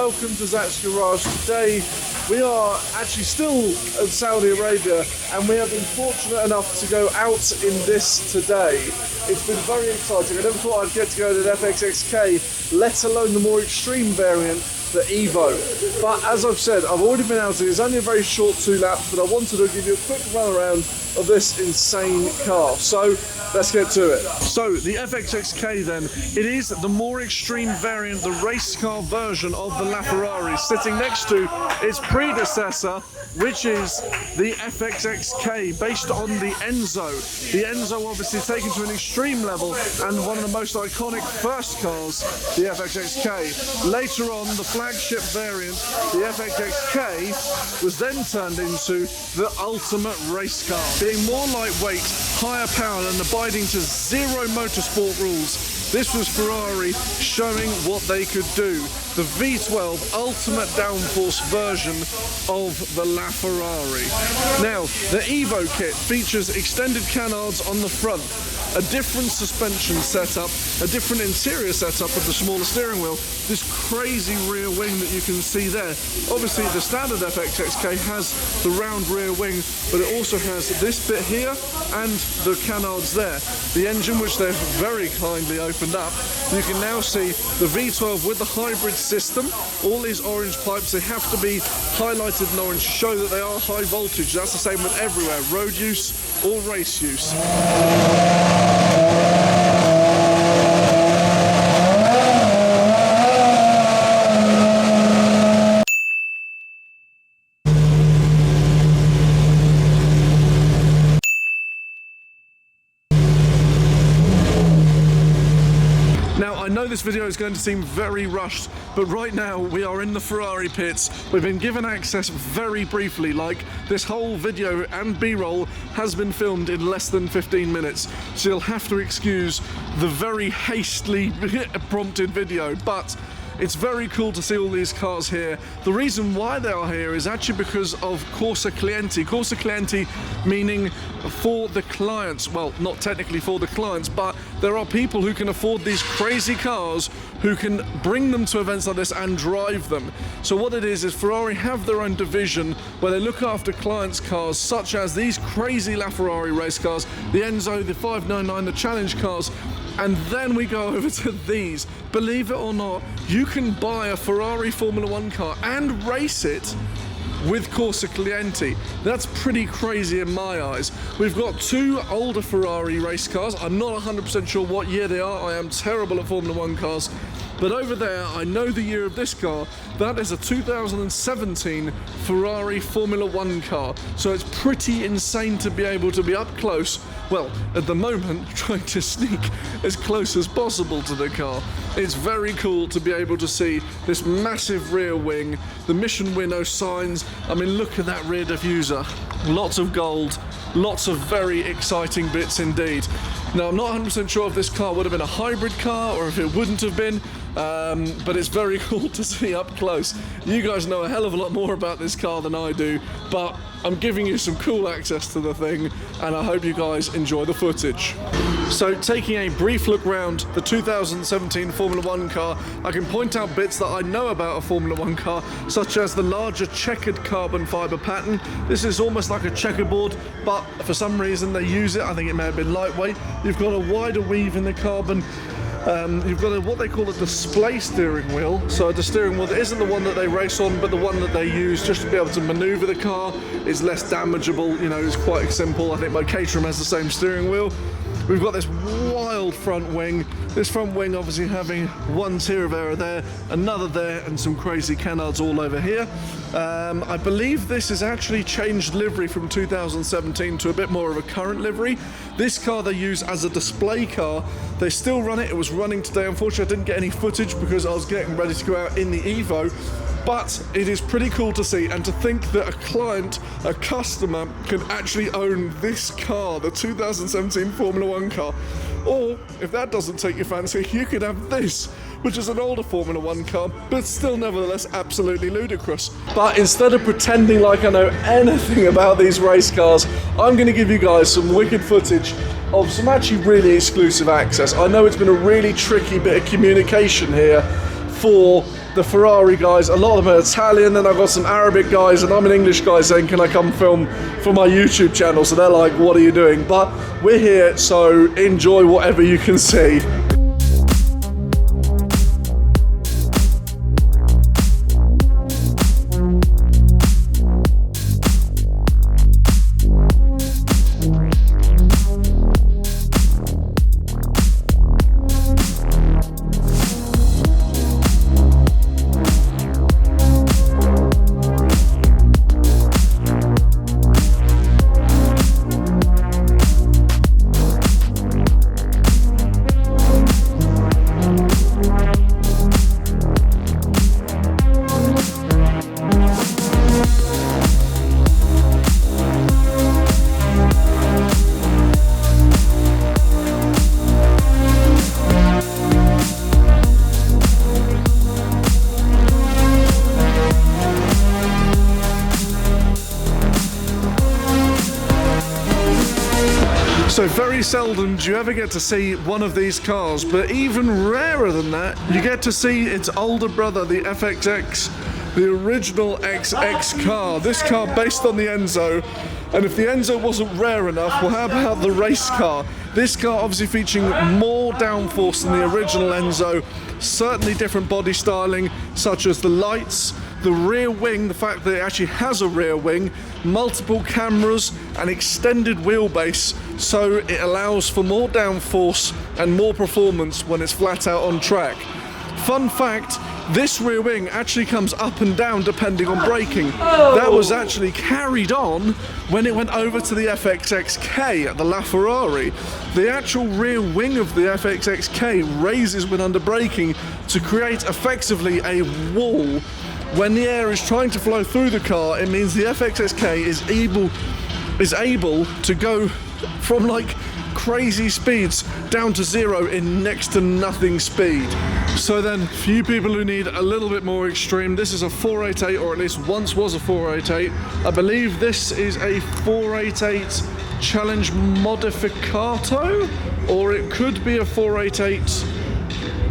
welcome to Zach's Garage. Today we are actually still in Saudi Arabia and we have been fortunate enough to go out in this today. It's been very exciting. I never thought I'd get to go to the FXX-K, let alone the more extreme variant, the Evo. But as I've said, I've already been out. It's only a very short 2 laps, but I wanted to give you a quick run around of this insane car. So let's get to it. So the FXX-K then, it is the more extreme variant, the race car version of the LaFerrari, sitting next to its predecessor, which is the FXX-K, based on the Enzo. The Enzo obviously taken to an extreme level and one of the most iconic first cars, the FXX-K. Later on, the flagship variant, the FXX-K, was then turned into the ultimate race car, being more lightweight, higher power and abiding to zero motorsport rules. This was Ferrari showing what they could do. The V12 ultimate downforce version of the LaFerrari. Now, the Evo kit features extended canards on the front, a different suspension setup, a different interior setup with the smaller steering wheel, this crazy rear wing that you can see there. Obviously, the standard FXX-K has the round rear wing, but it also has this bit here and the canards there. The engine, which they've very kindly opened up, you can now see the V12 with the hybrid system. All these orange pipes, they have to be highlighted in orange to show that they are high voltage. That's the same with everywhere, road use or race use. Now, I know this video is going to seem very rushed, but right now we are in the Ferrari pits. We've been given access very briefly, like this whole video and B-roll has been filmed in less than 15 minutes. So you'll have to excuse the very hastily prompted video, but it's very cool to see all these cars here. The reason why they are here is actually because of Corso Clienti. Corso Clienti meaning for the clients. Well, not technically for the clients, but there are people who can afford these crazy cars who can bring them to events like this and drive them. So what it is Ferrari have their own division where they look after clients' cars, such as these crazy LaFerrari race cars, the Enzo, the 599, the Challenge cars. And then we go over to these. Believe it or not, you can buy a Ferrari Formula 1 car and race it with Corso Clienti. That's pretty crazy in my eyes. We've got 2 older Ferrari race cars. I'm not 100% sure what year they are. I am terrible at Formula 1 cars. But over there, I know the year of this car. That is a 2017 Ferrari Formula 1 car. So it's pretty insane to be able to be up close. Well, at the moment, trying to sneak as close as possible to the car. It's very cool to be able to see this massive rear wing, the Mission Winnow signs. I mean, look at that rear diffuser. Lots of gold, lots of very exciting bits indeed. Now, I'm not 100% sure if this car would have been a hybrid car or if it wouldn't have been, but it's very cool to see up close. You guys know a hell of a lot more about this car than I do, but I'm giving you some cool access to the thing, and I hope you guys enjoy the footage. So, taking a brief look around the 2017 Formula 1 car, I can point out bits that I know about a Formula 1 car, such as the larger checkered carbon fibre pattern. This is almost like a checkerboard, but for some reason they use it. I think it may have been lightweight. You've got a wider weave in the carbon. You've got what they call a display steering wheel. So the steering wheel that isn't the one that they race on, but the one that they use just to be able to maneuver the car. Is less damageable, you know, it's quite simple. I think my Caterham has the same steering wheel. We've got this wild front wing. This front wing obviously having one tier of air there, another there, and some crazy canards all over here. I believe this is actually changed livery from 2017 to a bit more of a current livery. This car they use as a display car. They still run it. It was running today. Unfortunately, I didn't get any footage because I was getting ready to go out in the Evo. But it is pretty cool to see, and to think that a client, a customer, can actually own this car, the 2017 Formula 1 car. Or, if that doesn't take your fancy, you could have this, which is an older Formula 1 car, but still nevertheless absolutely ludicrous. But instead of pretending like I know anything about these race cars, I'm going to give you guys some wicked footage of some actually really exclusive access. I know it's been a really tricky bit of communication here for the Ferrari guys. A lot of them are Italian, and I've got some Arabic guys, and I'm an English guy saying, can I come film for my YouTube channel? So they're like, what are you doing? But we're here, so enjoy whatever you can see. So very seldom do you ever get to see one of these cars, but even rarer than that, you get to see its older brother, the FXX, the original XX car. This car based on the Enzo, and if the Enzo wasn't rare enough, well, how about the race car? This car obviously featuring more downforce than the original Enzo, certainly different body styling, such as the lights, the rear wing, the fact that it actually has a rear wing, multiple cameras, and extended wheelbase, so it allows for more downforce and more performance when it's flat out on track. Fun fact, this rear wing actually comes up and down depending on braking. That was actually carried on when it went over to the FXX-K at the LaFerrari. The actual rear wing of the FXX-K raises when under braking to create effectively a wall. When the air is trying to flow through the car, it means the FXX-K is able to go from like crazy speeds down to zero in next to nothing speed. So then, for you people who need a little bit more extreme, this is a 488, or at least once was a 488. I believe this is a 488 Challenge Modificato, or it could be a 488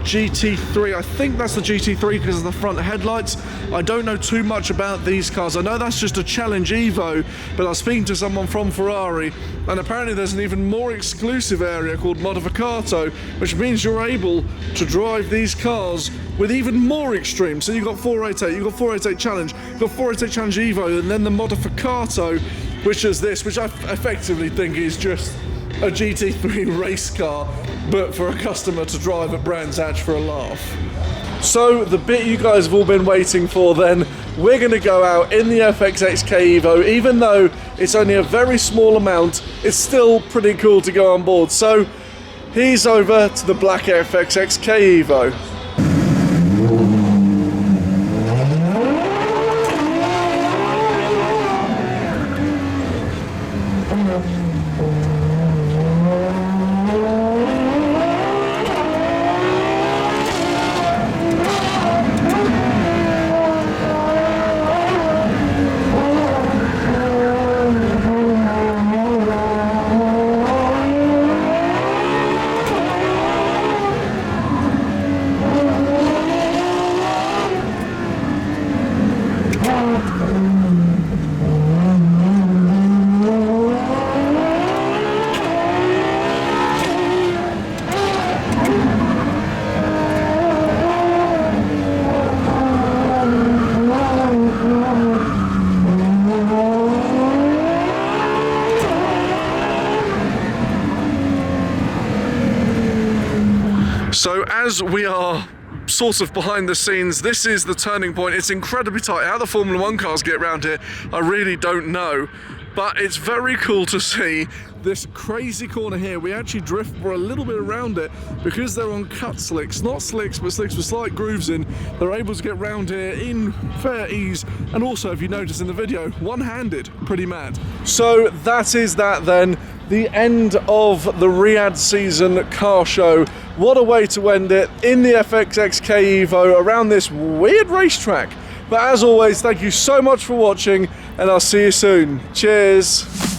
GT3. I think that's the GT3 because of the front headlights. I don't know too much about these cars. I know that's just a Challenge Evo, but I was speaking to someone from Ferrari, and apparently there's an even more exclusive area called Modificato, which means you're able to drive these cars with even more extreme. So you've got 488, you've got 488 Challenge, you've got 488 Challenge Evo, and then the Modificato, which is this, which I effectively think is just a GT3 race car, but for a customer to drive at Brands Hatch for a laugh. So the bit you guys have all been waiting for then, we're going to go out in the FXX-K Evo. Even though it's only a very small amount, it's still pretty cool to go on board. So he's over to the black FXX-K Evo. So as we are sort of behind the scenes, this is the turning point. It's incredibly tight. How the Formula 1 cars get around here, I really don't know. But it's very cool to see this crazy corner here. We actually drift for a little bit around it because they're on cut slicks. Not slicks, but slicks with slight grooves in. They're able to get round here in fair ease. And also, if you notice in the video, one-handed. Pretty mad. So that is that then. The end of the Riyadh season car show. What a way to end it in the FXX-K Evo around this weird racetrack. But as always, thank you so much for watching, and I'll see you soon. Cheers.